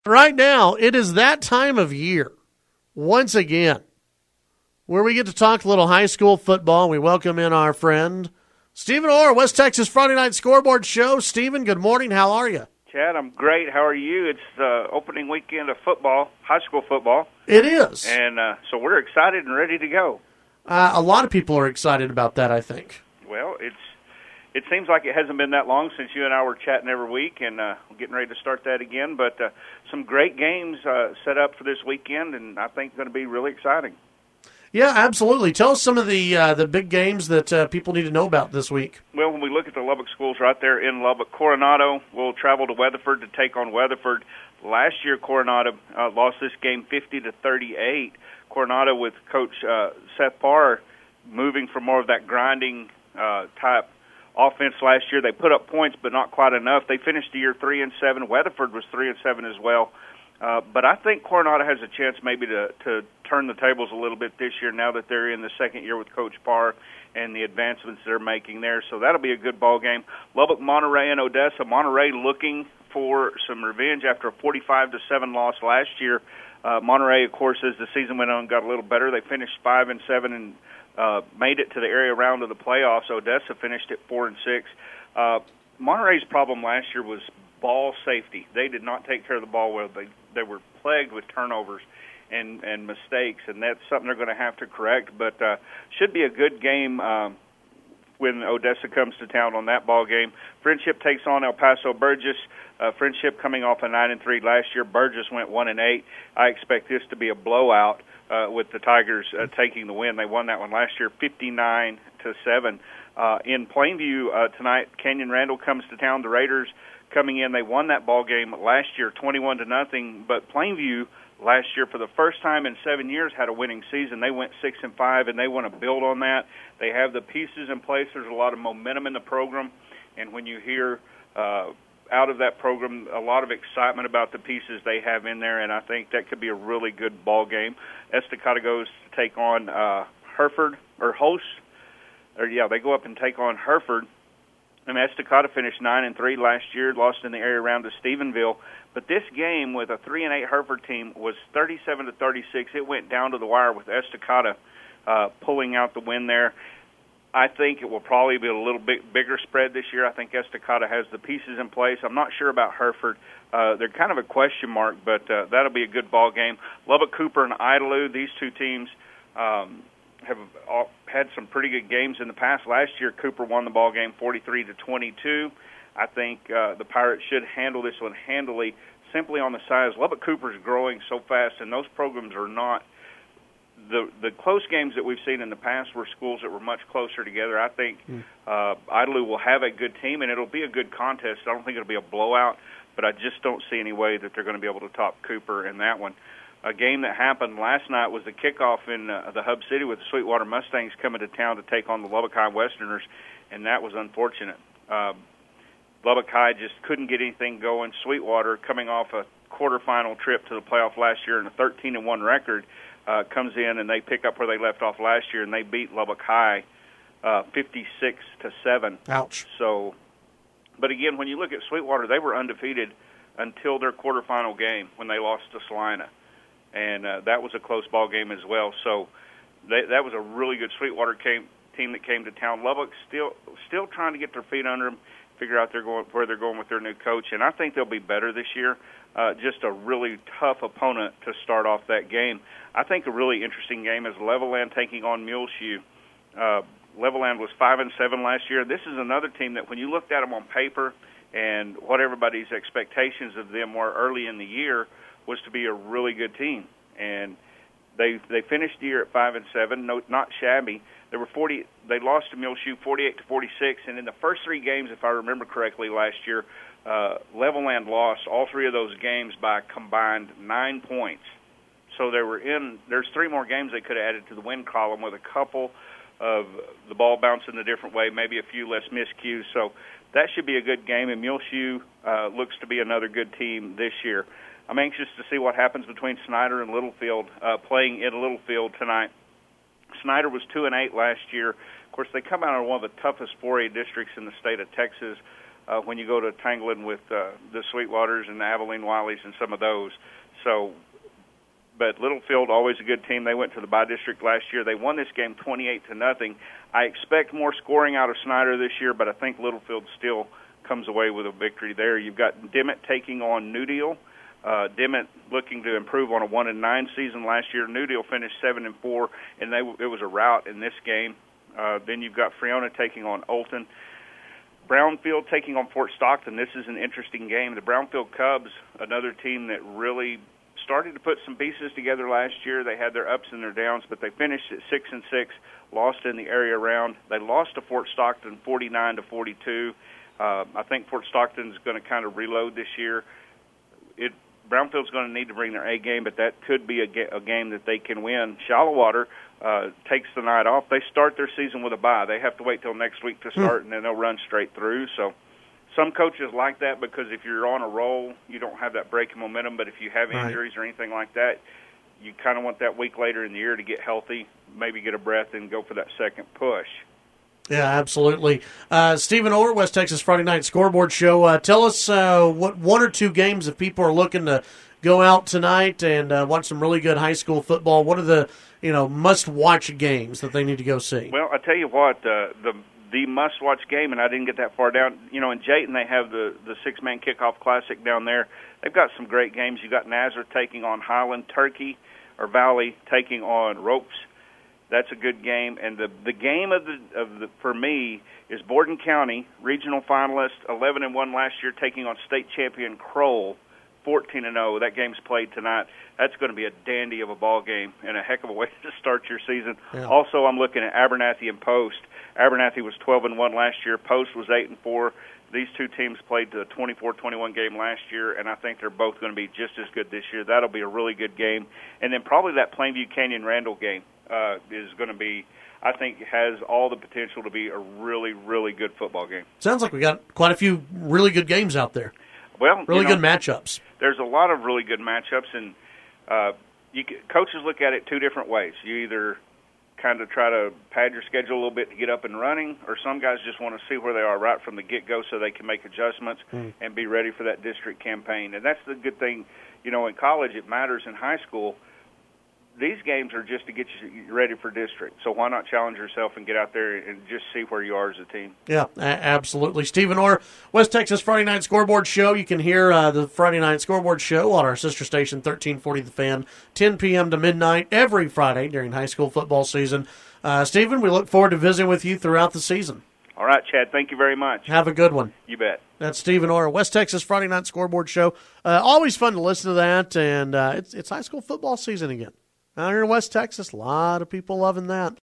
Right now, it is that time of year, once again, where we get to talk a little high school football. We welcome in our friend, Stephen Orr, West Texas Friday Night Scoreboard Show. Stephen, good morning. How are you? Chad, I'm great. How are you? It's the opening weekend of football, high school football. It is. And so we're excited and ready to go. A lot of people are excited about that, I think. Well, it seems like it hasn't been that long since you and I were chatting every week, and we're getting ready to start that again. But some great games set up for this weekend, and I think going to be really exciting. Yeah, absolutely. Tell us some of the big games that people need to know about this week. Well, when we look at the Lubbock schools right there in Lubbock, Coronado will travel to Weatherford to take on Weatherford. Last year, Coronado lost this game 50-38. Coronado with Coach Seth Parr moving from more of that grinding type offense last year. They put up points, but not quite enough. They finished the year 3-7. Weatherford was 3-7 as well. But I think Coronado has a chance maybe to turn the tables a little bit this year now that they're in the second year with Coach Parr and the advancements they're making there. So that'll be a good ball game. Lubbock, Monterey, and Odessa. Monterey looking for some revenge after a 45-7 loss last year. Monterey, of course, as the season went on, got a little better. They finished 5-7 and made it to the area round of the playoffs. Odessa finished at 4-6. Monterey's problem last year was ball safety. They did not take care of the ball well. They were plagued with turnovers and mistakes, and that's something they're going to have to correct. But should be a good game when Odessa comes to town on that ball game. Friendship takes on El Paso Burgess. Friendship coming off a 9-3 last year. Burgess went 1-8. I expect this to be a blowout with the Tigers taking the win. They won that one last year, 59-7. In Plainview tonight, Canyon Randall comes to town. The Raiders coming in, they won that ball game last year, 21-0. But Plainview last year, for the first time in 7 years, had a winning season. They went 6-5, and they want to build on that. They have the pieces in place. There's a lot of momentum in the program, and when you hear out of that program, a lot of excitement about the pieces they have in there, and I think that could be a really good ball game. Estacado goes to take on Hereford, or hosts. They go up and take on Hereford. And Estacado finished 9-3 last year, lost in the area round to Stephenville. But this game with a 3-8 Hereford team was 37-36. It went down to the wire with Estacado pulling out the win there. I think it will probably be a little bit bigger spread this year. I think Estacado has the pieces in place. I'm not sure about Hereford. They're kind of a question mark, but that'll be a good ball game. Lubbock, Cooper, and Idalou, these two teams have had some pretty good games in the past. Last year, Cooper won the ball game 43-22. I think the Pirates should handle this one handily, simply on the size. Lubbock Cooper is growing so fast, and those programs are not the close games that we've seen in the past were schools that were much closer together. I think Idalou will have a good team, and it'll be a good contest. I don't think it'll be a blowout, but I just don't see any way that they're going to be able to top Cooper in that one. A game that happened last night was the kickoff in the Hub City with the Sweetwater Mustangs coming to town to take on the Lubbock High Westerners, and that was unfortunate. Lubbock High just couldn't get anything going. Sweetwater, coming off a quarterfinal trip to the playoff last year and a 13-1 record, comes in and they pick up where they left off last year, and they beat Lubbock High 56-7. Ouch. So, but again, when you look at Sweetwater, they were undefeated until their quarterfinal game when they lost to Salina. And that was a close ball game as well. So that was a really good Sweetwater team that came to town. Lubbock still trying to get their feet under them, figure out where they're going with their new coach. And I think they'll be better this year. Just a really tough opponent to start off that game. I think a really interesting game is Levelland taking on Muleshoe. Levelland was 5-7 last year. This is another team that when you looked at them on paper and what everybody's expectations of them were early in the year was to be a really good team, and they finished the year at 5-7. No, not shabby. They lost to Muleshoe 48-46, and in the first three games, if I remember correctly, last year, Levelland lost all three of those games by combined 9 points. So there's three more games they could have added to the win column with a couple of the ball bouncing a different way, maybe a few less miscues. So that should be a good game, and Muleshoe looks to be another good team this year. I'm anxious to see what happens between Snyder and Littlefield, playing in Littlefield tonight. Snyder was 2-8 last year. Of course, they come out of one of the toughest 4A districts in the state of Texas. when you go to tangling with the Sweetwaters and the Abilene Wileys and some of those. So, but Littlefield, always a good team. They went to the by-district last year. They won this game 28-0. I expect more scoring out of Snyder this year, but I think Littlefield still comes away with a victory there. You've got Dimmitt taking on New Deal. Dimmitt looking to improve on a 1-9 season last year. New Deal finished 7-4, and it was a rout in this game. Then you've got Friona taking on Olton. Brownfield taking on Fort Stockton. This is an interesting game. The Brownfield Cubs, another team that really started to put some pieces together last year. They had their ups and their downs, but they finished at 6-6, lost in the area round. They lost to Fort Stockton 49-42. I think Fort Stockton's going to kind of reload this year. Brownfield's going to need to bring their A game, but that could be a game that they can win. Shallowater takes the night off. They start their season with a bye. They have to wait till next week to start, and then they'll run straight through. So some coaches like that because if you're on a roll, you don't have that break in momentum. But if you have injuries or anything like that, you kind of want that week later in the year to get healthy, maybe get a breath, and go for that second push. Yeah, absolutely. Stephen Orr, West Texas Friday Night Scoreboard Show. Tell us what one or two games if people are looking to go out tonight and watch some really good high school football. What are the must-watch games that they need to go see? Well, I tell you what, the must-watch game, and I didn't get that far down. In Jayton they have the six-man kickoff classic down there. They've got some great games. You got Nazareth taking on Highland, Valley taking on Ropes. That's a good game, and the game of the for me is Borden County, regional finalist, 11-1 last year, taking on state champion Kroll, 14-0. That game's played tonight. That's going to be a dandy of a ball game and a heck of a way to start your season. Yeah. Also, I'm looking at Abernathy and Post. Abernathy was 12-1 last year. Post was 8-4. These two teams played the 24-21 game last year, and I think they're both going to be just as good this year. That'll be a really good game. And then probably that Plainview Canyon-Randall game is going to be, I think, has all the potential to be a really, really good football game. Sounds like we got quite a few really good games out there. Well, really good matchups. There's a lot of really good matchups, and coaches look at it two different ways. You either kind of try to pad your schedule a little bit to get up and running, or some guys just want to see where they are right from the get-go so they can make adjustments and be ready for that district campaign. And that's the good thing. In college it matters. In high school, these games are just to get you ready for district. So why not challenge yourself and get out there and just see where you are as a team? Yeah, absolutely. Stephen Orr, West Texas Friday Night Scoreboard Show. You can hear the Friday Night Scoreboard Show on our sister station, 1340 The Fan, 10 p.m. to midnight every Friday during high school football season. Stephen, we look forward to visiting with you throughout the season. All right, Chad. Thank you very much. Have a good one. You bet. That's Stephen Orr, West Texas Friday Night Scoreboard Show. Always fun to listen to that, and it's high school football season again. Out here in West Texas, a lot of people loving that.